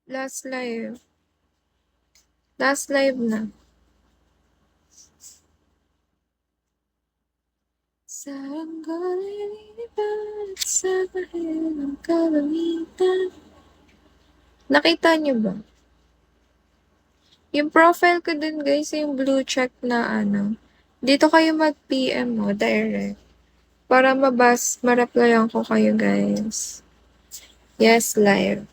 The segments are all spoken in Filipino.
Last live. Last live na. Saan ka lilipat sa bahid ng kalamitan? Nakita niyo ba? Yung profile ko dun guys, yung blue check na ano. Dito kayo mag-PM mo, direct. Para ma-replyan ko kayo guys. Yes, live.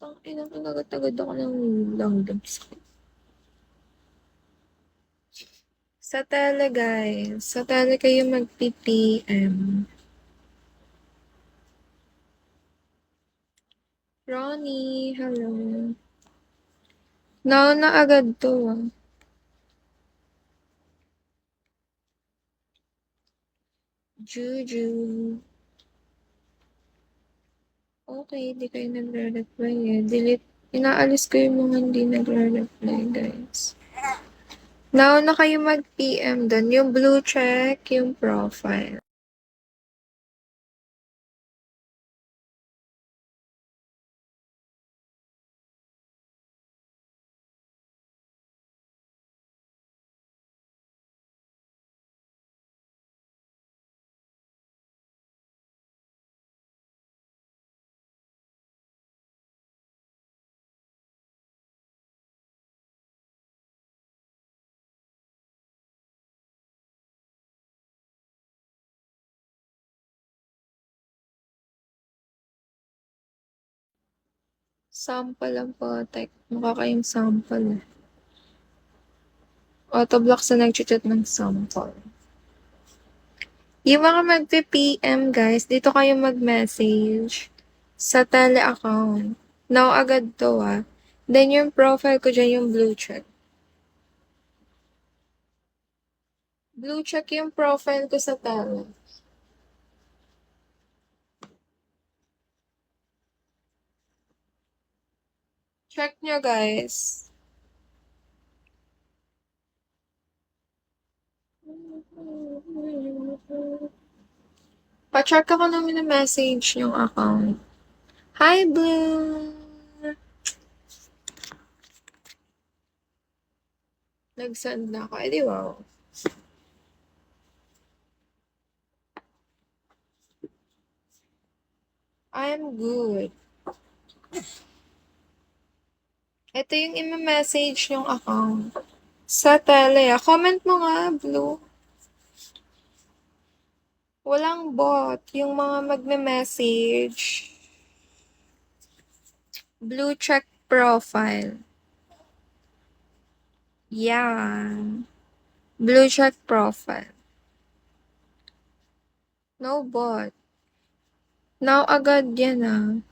Ang ina ko, nagad-agad ako ng langgams ko. Sa tele guys. Sa tele kayo mag-PPM. Ronnie, hello. Nauna agad to ah. Juju. Okay, di kayo nagre-reply eh. Delete. Inaalis ko yung mga hindi nagre-reply, guys. Nauna kayo mag-PM doon. Yung blue check, yung profile. Sample lang po, tek. Mukha kayong sample eh. Autoblock sa nag-chat ng sample. Yung mga mag-PM guys, dito kayo mag-message sa tele account. Now agad to ah. Then yung profile ko dyan yung blue check. Blue check yung profile ko sa tele. Check nyo guys. Pa-check ako namin na message yung account. Hi, Blue! Nag-send na ako. Eh, di wow. I'm good. Ito yung ima-message yung account. Sa tele. Comment mo nga, Blue. Walang bot. Yung mga magme-message. Blue check profile. Yan. Blue check profile. No bot. Now agad yan ah.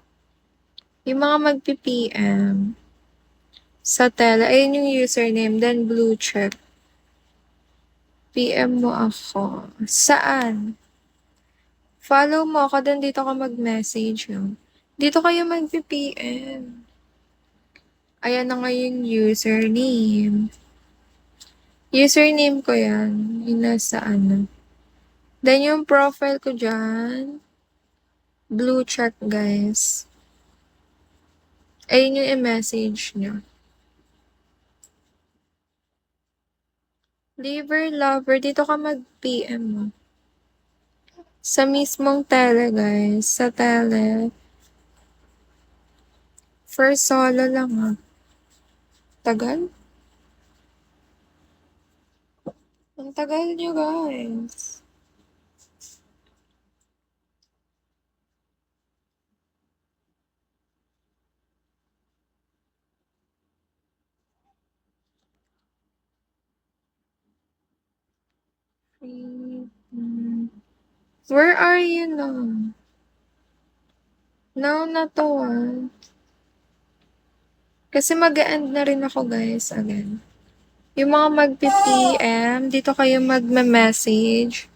Yung mga mag-PM. Sa tele. Ayun yung username. Then blue check. PM mo ako. Saan? Follow mo ako. Then dito ka mag-message. No? Dito kayo mag-PM. Ayan na nga yung username. Username ko yan. Yung nasa ano. Then yung profile ko dyan. Blue check guys. Ayun yung i-message nyo. Liver lover. Dito ka mag-PM mo. Sa mismong tele guys. Sa tele. First solo lang ah. Tagal? Ang tagal nyo guys. Where are you now? Now na to ah. Kasi mag-end na rin ako guys again. Yung mga mag-PM, dito kayo mag-message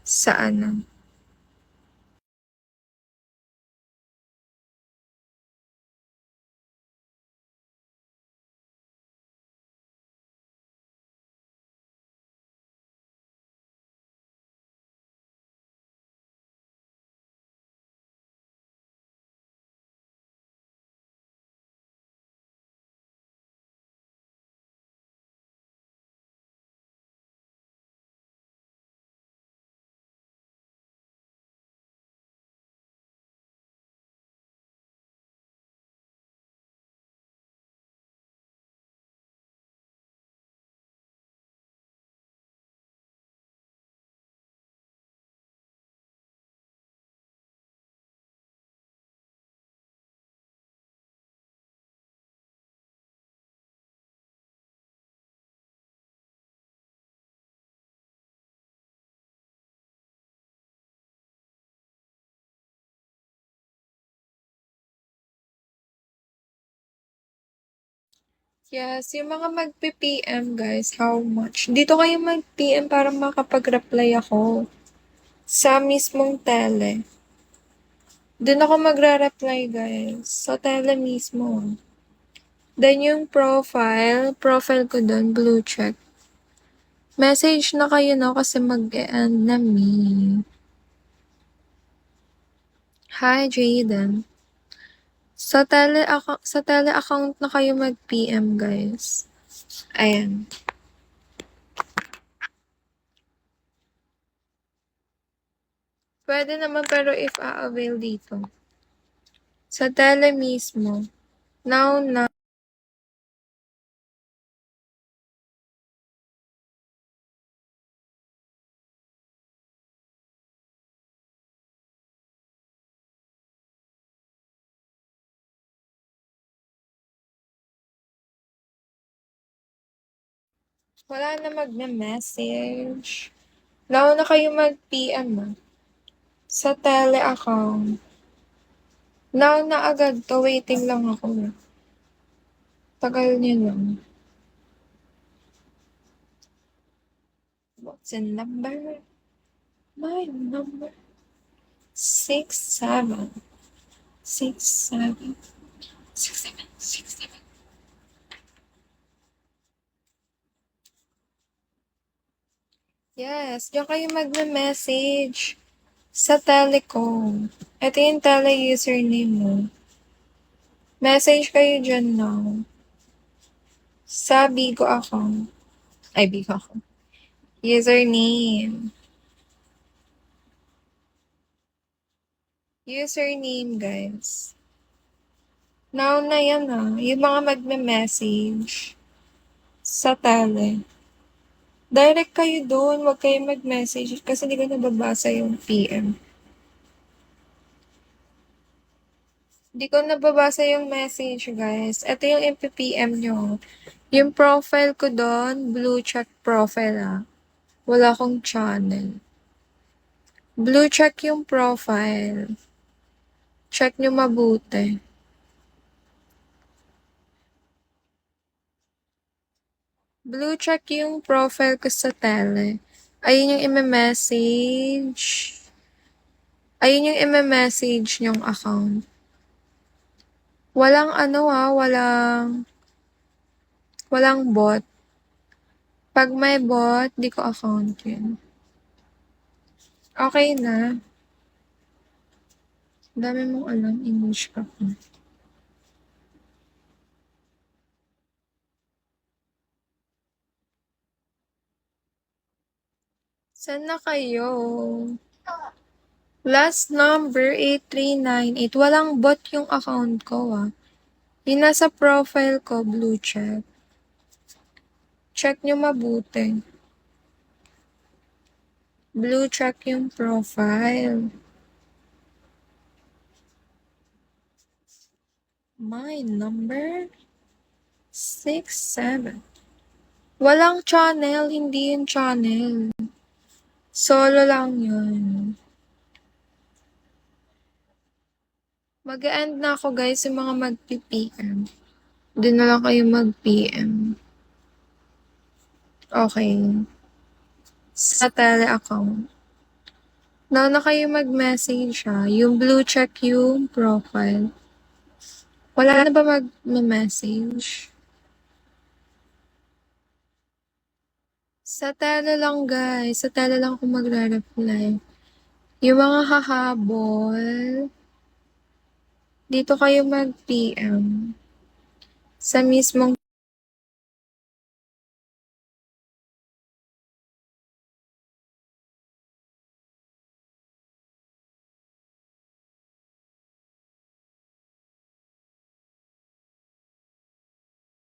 sa ano. Yes, yung mga mag-PM guys, how much? Dito kayo mag-PM para makapag-reply ako sa mismong tele. Doon ako magre-reply guys, sa tele mismo. Then yung profile ko doon, blue check. Message na kayo no kasi mag-e-end na me. Hi Jaden. Sa tele account na kayo mag-PM guys. Ayan. Pwede naman pero if a-avail dito. Sa tele mismo. Now na. Wala na magme-message. Now na kayo mag-PM ah. Sa tele account. Now na agad to. Waiting lang ako. Tagal niyo lang. What's the number? My number. 67. 67. 67. 67. Yes, diyan kayo magme-message sa Telecom. Ito yung tele username mo. Message kayo dyan now. Sa Bigo account. Ay, Bigo account. Username. Username, guys. Now na yan yung mga magme-message sa tele. Direct kayo doon, huwag kayo mag-message kasi hindi ko nababasa yung PM. Hindi ko nababasa yung message, guys. Ito yung MP-PM nyo. Yung profile ko doon, blue check profile Wala akong channel. Blue check yung profile. Check nyo mabuti. Blue check yung profile ko sa tele. Ayun yung i-message. Ayun yung i-message nyong account. Walang walang bot. Pag may bot, di ko account yun. Okay na. Dami mong alam, English ka pa. Saan na kayo? Last number, 8398. Walang bot yung account ko Yung nasa profile ko, blue check. Check nyo mabuti. Blue check yung profile. My number? 67. Walang channel, hindi yung channel. Solo lang yun. Mag-end na ako guys yung mga mag-PM. Doon na lang kayo mag-PM. Okay. Sa tele account. Now na kayo mag-message Yung blue check yung profile. Wala na ba mag-message? Sa tele lang guys. Sa tele lang ako magre-reply. Yung mga hahabol, dito kayo mag-PM. Sa mismong